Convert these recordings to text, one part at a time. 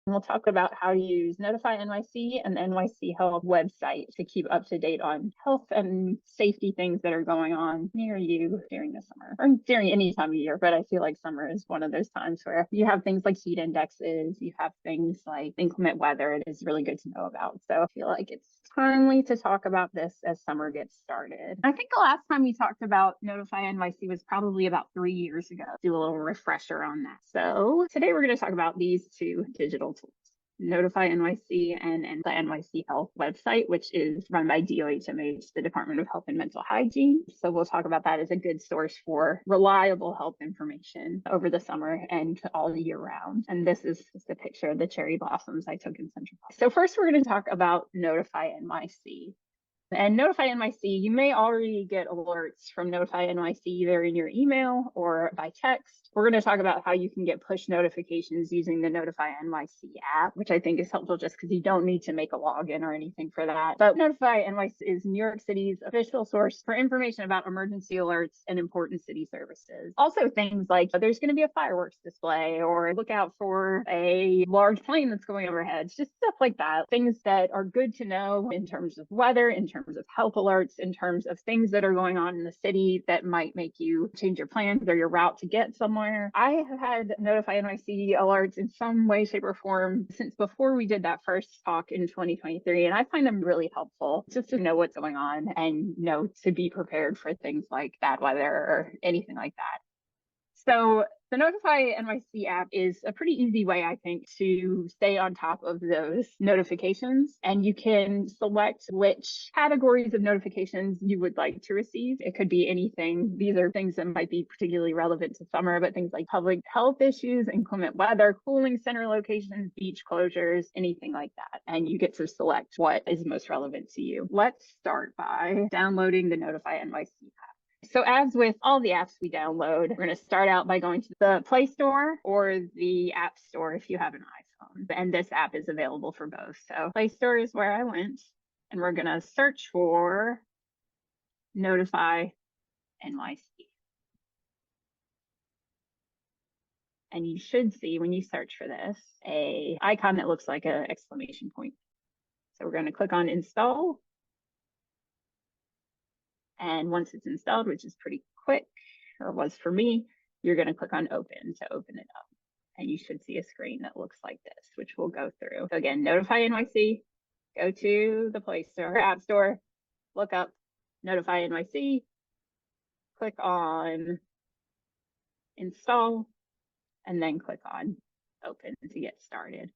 We'll talk about how to use Notify NYC and the NYC Health website to keep up to date on health and safety things that are going on near you during the summer or during any time of year. But I feel like summer is one of those times where you have things like heat indexes, you have things like inclement weather. It is really good to know about. So I feel like it's timely to talk about this as summer gets started. I think the last time we talked about Notify NYC was probably about 3 years ago. Do a little refresher on that. So today we're going to talk about these two digital tools. Notify NYC and the NYC Health website, which is run by DOHMH, the Department of Health and Mental Hygiene. So we'll talk about that as a good source for reliable health information over the summer and all year round. And this is just a picture of the cherry blossoms I took in Central Park. So first we're going to talk about Notify NYC. And Notify NYC, you may already get alerts from Notify NYC either in your email or by text. We're going to talk about how you can get push notifications using the Notify NYC app, which I think is helpful just because you don't need to make a login or anything for that. But Notify NYC is New York City's official source for information about emergency alerts and important city services. Also things like there's going to be a fireworks display or look out for a large plane that's going overhead, just stuff like that. Things that are good to know in terms of weather, in terms of health alerts, in terms of things that are going on in the city that might make you change your plans or your route to get somewhere. I have had Notify NYC alerts in some way, shape, or form since before we did that first talk in 2023, and I find them really helpful just to know what's going on and know to be prepared for things like bad weather or anything like that. So the Notify NYC app is a pretty easy way, I think, to stay on top of those notifications. And you can select which categories of notifications you would like to receive. It could be anything. These are things that might be particularly relevant to summer, but things like public health issues, inclement weather, cooling center locations, beach closures, anything like that. And you get to select what is most relevant to you. Let's start by downloading the Notify NYC app. So as with all the apps we download, we're going to start out by going to the Play Store or the App Store if you have an iPhone. And this app is available for both. So Play Store is where I went, and we're going to search for Notify NYC. And you should see when you search for this, an icon that looks like an exclamation point. So we're going to click on Install. And once it's installed, which is pretty quick, or was for me, you're going to click on Open to open it up. And you should see a screen that looks like this, which we'll go through. So again, Notify NYC, go to the Play Store, App Store, look up Notify NYC, click on Install, and then click on Open to get started.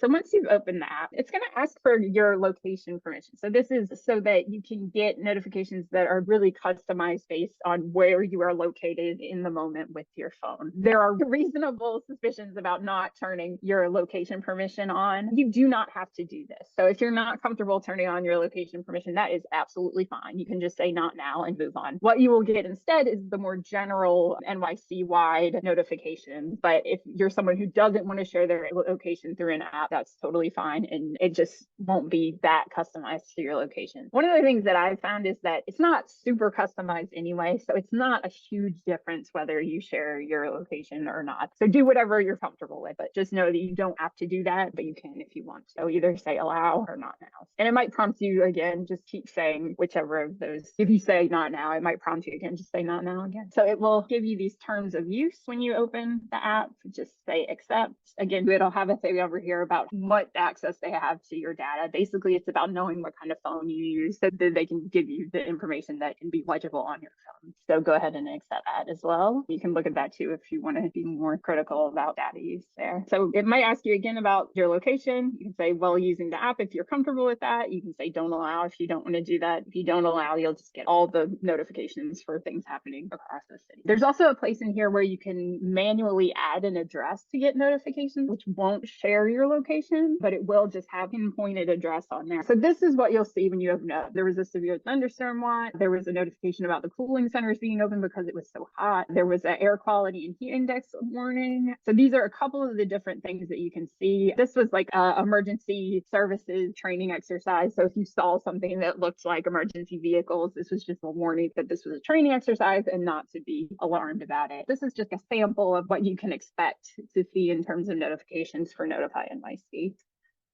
So once you've opened the app, it's going to ask for your location permission. So this is so that you can get notifications that are really customized based on where you are located in the moment with your phone. There are reasonable suspicions about not turning your location permission on. You do not have to do this. So if you're not comfortable turning on your location permission, that is absolutely fine. You can just say not now and move on. What you will get instead is the more general NYC-wide notification. But if you're someone who doesn't want to share their location through an app, that's totally fine, and it just won't be that customized to your location. One of the things that I've found is that it's not super customized anyway, so it's not a huge difference whether you share your location or not. So do whatever you're comfortable with, but just know that you don't have to do that, but you can if you want to. So either say allow or not now. And it might prompt you again, just keep saying whichever of those. If you say not now, it might prompt you again, just say not now again. So it will give you these terms of use when you open the app. Just say accept. Again, it'll have a thing over here about what access they have to your data. Basically, it's about knowing what kind of phone you use so that they can give you the information that can be legible on your phone. So go ahead and accept that as well. You can look at that too if you want to be more critical about data use there. So it might ask you again about your location. You can say, well, using the app if you're comfortable with that. You can say don't allow if you don't want to do that. If you don't allow, you'll just get all the notifications for things happening across the city. There's also a place in here where you can manually add an address to get notifications, which won't share your location, but it will just have pinpointed address on there. So this is what you'll see when you open up. There was a severe thunderstorm watch. There was a notification about the cooling centers being open because it was so hot. There was an air quality and heat index warning. So these are a couple of the different things that you can see. This was like emergency services training exercise. So if you saw something that looked like emergency vehicles, this was just a warning that this was a training exercise and not to be alarmed about it. This is just a sample of what you can expect to see in terms of notifications for Notify NYC.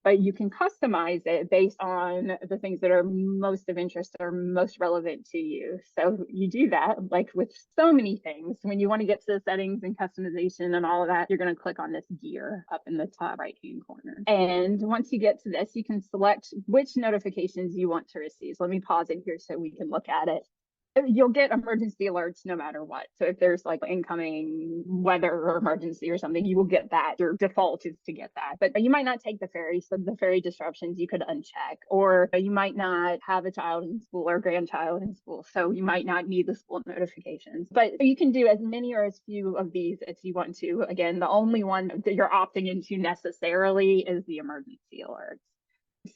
But you can customize it based on the things that are most of interest or most relevant to you. So you do that like with so many things. When you want to get to the settings and customization and all of that, you're going to click on this gear up in the top right-hand corner. And once you get to this, you can select which notifications you want to receive. So let me pause it here so we can look at it. You'll get emergency alerts no matter what. So if there's like incoming weather or emergency or something, you will get that. Your default is to get that. But you might not take the ferry. So the ferry disruptions you could uncheck, or you might not have a child in school or grandchild in school. So you might not need the school notifications. But you can do as many or as few of these as you want to. Again, the only one that you're opting into necessarily is the emergency alerts.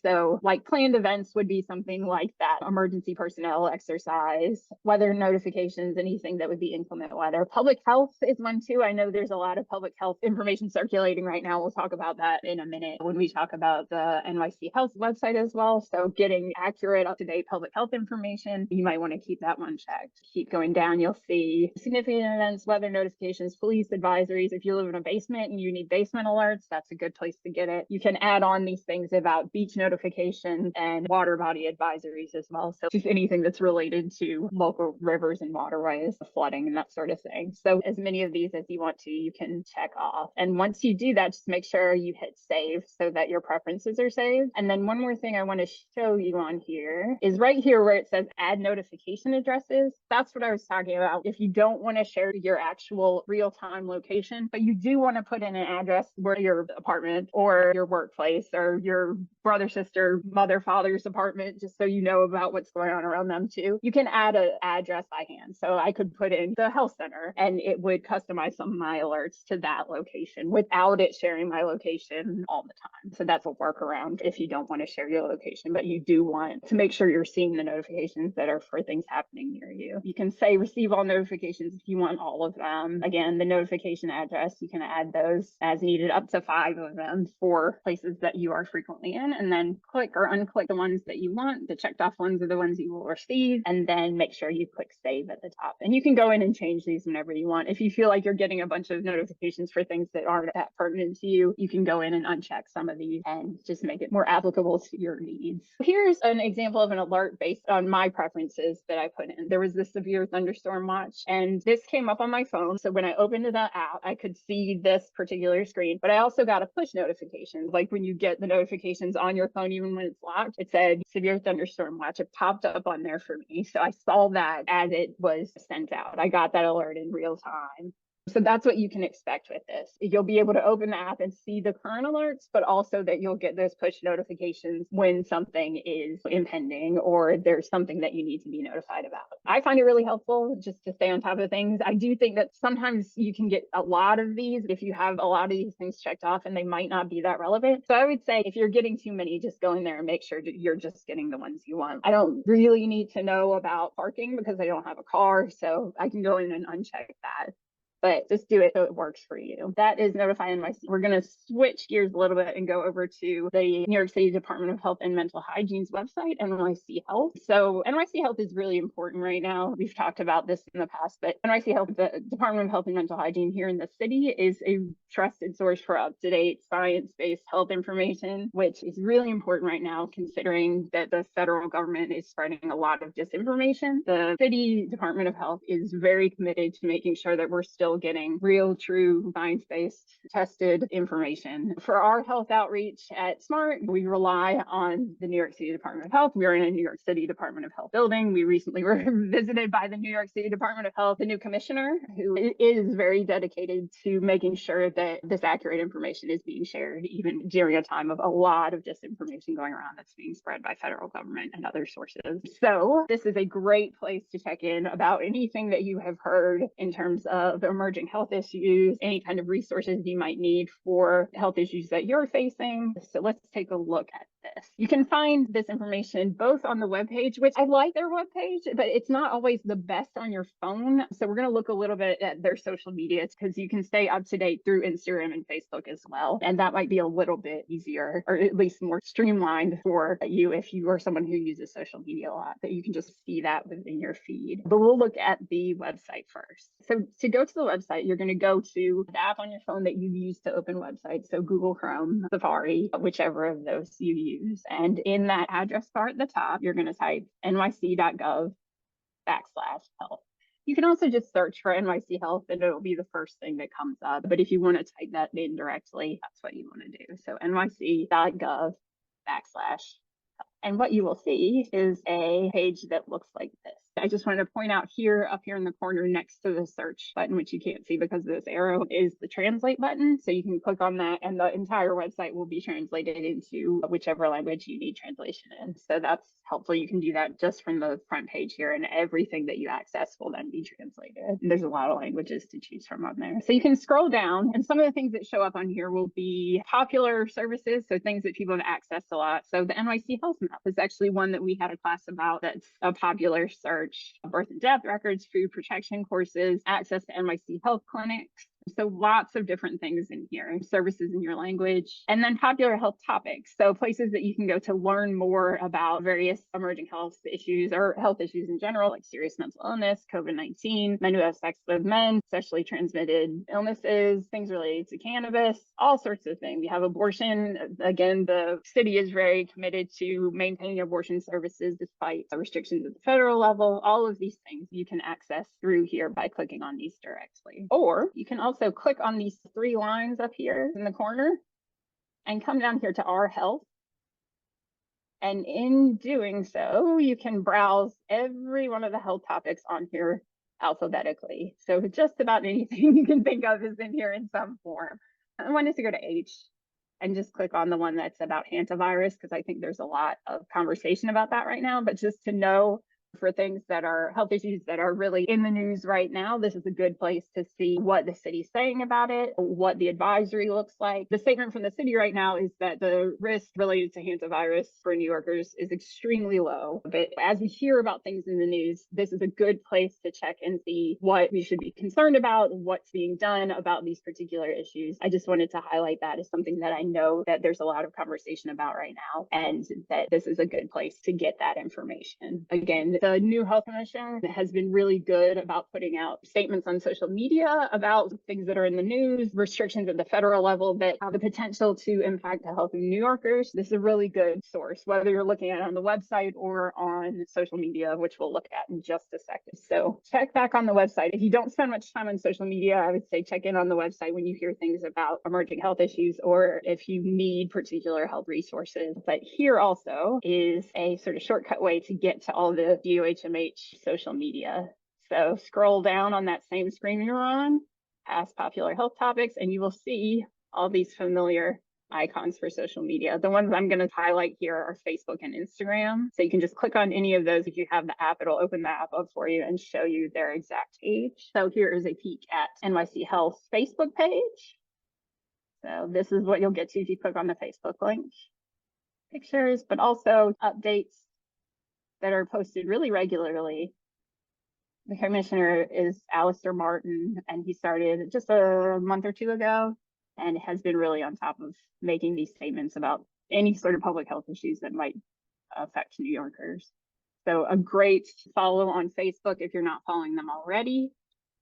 So like planned events would be something like that, emergency personnel exercise, weather notifications, anything that would be inclement weather. Public health is one too. I know there's a lot of public health information circulating right now. We'll talk about that in a minute when we talk about the NYC Health website as well. So getting accurate, up-to-date public health information, you might want to keep that one checked. Keep going down, you'll see significant events, weather notifications, police advisories. If you live in a basement and you need basement alerts, that's a good place to get it. You can add on these things about beach notifications and water body advisories as well. So just anything that's related to local rivers and waterways, flooding and that sort of thing. So as many of these as you want to, you can check off. And once you do that, just make sure you hit save so that your preferences are saved. And then one more thing I want to show you on here is right here where it says add notification addresses. That's what I was talking about. If you don't want to share your actual real-time location, but you do want to put in an address where your apartment or your workplace or your brother, sister, mother, father's apartment, just so you know about what's going on around them too. You can add an address by hand. So I could put in the health center and it would customize some of my alerts to that location without it sharing my location all the time. So that's a workaround if you don't want to share your location, but you do want to make sure you're seeing the notifications that are for things happening near you. You can say receive all notifications if you want all of them. Again, the notification address, you can add those as needed, up to 5 of them for places that you are frequently in, and then click or unclick the ones that you want. The checked off ones are the ones you will receive, and then make sure you click save at the top. And you can go in and change these whenever you want. If you feel like you're getting a bunch of notifications for things that aren't that pertinent to you, you can go in and uncheck some of these and just make it more applicable to your needs. Here's an example of an alert based on my preferences that I put in. There was this severe thunderstorm watch, and this came up on my phone. So when I opened the app, I could see this particular screen, but I also got a push notification. Like when you get the notifications on your phone, even when it's locked, it said severe thunderstorm watch. It popped up on there for me. So I saw that as it was sent out. I got that alert in real time. So that's what you can expect with this. You'll be able to open the app and see the current alerts, but also that you'll get those push notifications when something is impending or there's something that you need to be notified about. I find it really helpful just to stay on top of things. I do think that sometimes you can get a lot of these if you have a lot of these things checked off and they might not be that relevant. So I would say if you're getting too many, just go in there and make sure that you're just getting the ones you want. I don't really need to know about parking because I don't have a car, so I can go in and uncheck that. But just do it so it works for you. That is Notify NYC. We're going to switch gears a little bit and go over to the New York City Department of Health and Mental Hygiene's website, NYC Health. So NYC Health is really important right now. We've talked about this in the past, but NYC Health, the Department of Health and Mental Hygiene here in the city, is a trusted source for up-to-date science-based health information, which is really important right now considering that the federal government is spreading a lot of disinformation. The city Department of Health is very committed to making sure that we're still getting real, true, science-based, tested information. For our health outreach at SMART, we rely on the New York City Department of Health. We're in a New York City Department of Health building. We recently were visited by the New York City Department of Health, the new commissioner, who is very dedicated to making sure that this accurate information is being shared, even during a time of a lot of disinformation going around that's being spread by federal government and other sources. So this is a great place to check in about anything that you have heard in terms of emerging health issues, any kind of resources you might need for health issues that you're facing. So let's take a look at this. You can find this information both on the webpage, which I like their webpage, but it's not always the best on your phone. So we're going to look a little bit at their social media because you can stay up to date through Instagram and Facebook as well. And that might be a little bit easier, or at least more streamlined for you if you are someone who uses social media a lot, that you can just see that within your feed. But we'll look at the website first. So to go to the website, you're going to go to the app on your phone that you use to open websites. So Google Chrome, Safari, whichever of those you use. And in that address bar at the top, you're going to type nyc.gov/health. You can also just search for NYC Health and it'll be the first thing that comes up. But if you want to type that in directly, that's what you want to do. So nyc.gov/health. And what you will see is a page that looks like this. I just wanted to point out here, up here in the corner next to the search button, which you can't see because of this arrow, is the translate button. So you can click on that and the entire website will be translated into whichever language you need translation in. So that's helpful. You can do that just from the front page here, and everything that you access will then be translated. And there's a lot of languages to choose from on there. So you can scroll down, and some of the things that show up on here will be popular services, so things that people have accessed a lot. So the NYC Health Map is actually one that we had a class about that's a popular search. Birth and death records, food protection courses, access to NYC health clinics. So lots of different things in here, services in your language, and then popular health topics. So places that you can go to learn more about various emerging health issues or health issues in general, like serious mental illness, COVID-19, men who have sex with men, sexually transmitted illnesses, things related to cannabis, all sorts of things. We have abortion. Again, the city is very committed to maintaining abortion services despite restrictions at the federal level. All of these things you can access through here by clicking on these directly. Or you can also click on these three lines up here in the corner and come down here to Our Health. And in doing so, you can browse every one of the health topics on here alphabetically. So just about anything you can think of is in here in some form. I wanted to go to H and just click on the one that's about hantavirus, because I think there's a lot of conversation about that right now. But just to know, for things that are health issues that are really in the news right now, this is a good place to see what the city's saying about it, what the advisory looks like. The statement from the city right now is that the risk related to hantavirus for New Yorkers is extremely low. But as we hear about things in the news, this is a good place to check and see what we should be concerned about, what's being done about these particular issues. I just wanted to highlight that as something that I know that there's a lot of conversation about right now, and that this is a good place to get that information. Again, the new health commission has been really good about putting out statements on social media about things that are in the news, restrictions at the federal level that have the potential to impact the health of New Yorkers. This is a really good source, whether you're looking at it on the website or on social media, which we'll look at in just a second. So check back on the website. If you don't spend much time on social media, I would say check in on the website when you hear things about emerging health issues or if you need particular health resources. But here also is a sort of shortcut way to get to all the DOHMH social media. So scroll down on that same screen you're on, past popular health topics, and you will see all these familiar icons for social media. The ones I'm going to highlight here are Facebook and Instagram. So you can just click on any of those. If you have the app, it'll open the app up for you and show you their exact page. So here is a peek at NYC Health's Facebook page. So this is what you'll get to if you click on the Facebook link. Pictures, but also updates that are posted really regularly. The commissioner is Alistair Martin, and he started just a month or two ago and has been really on top of making these statements about any sort of public health issues that might affect New Yorkers. So a great follow on Facebook if you're not following them already.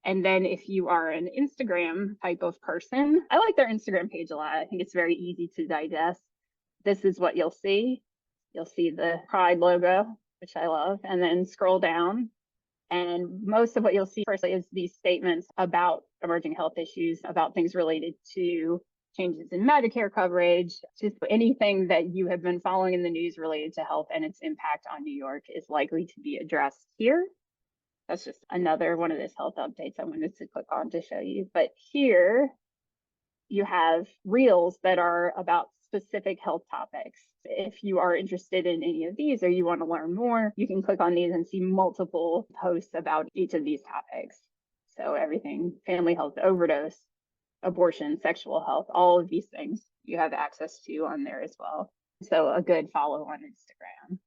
And then if you are an Instagram type of person, I like their Instagram page a lot. I think it's very easy to digest. This is what you'll see. You'll see the Pride logo, which I love, and then scroll down. And most of what you'll see firstly is these statements about emerging health issues, about things related to changes in Medicare coverage, just anything that you have been following in the news related to health and its impact on New York is likely to be addressed here. That's just another one of those health updates I wanted to click on to show you. But here you have reels that are about specific health topics. If you are interested in any of these or you want to learn more, you can click on these and see multiple posts about each of these topics. So everything, family health, overdose, abortion, sexual health, all of these things you have access to on there as well. So a good follow on Instagram.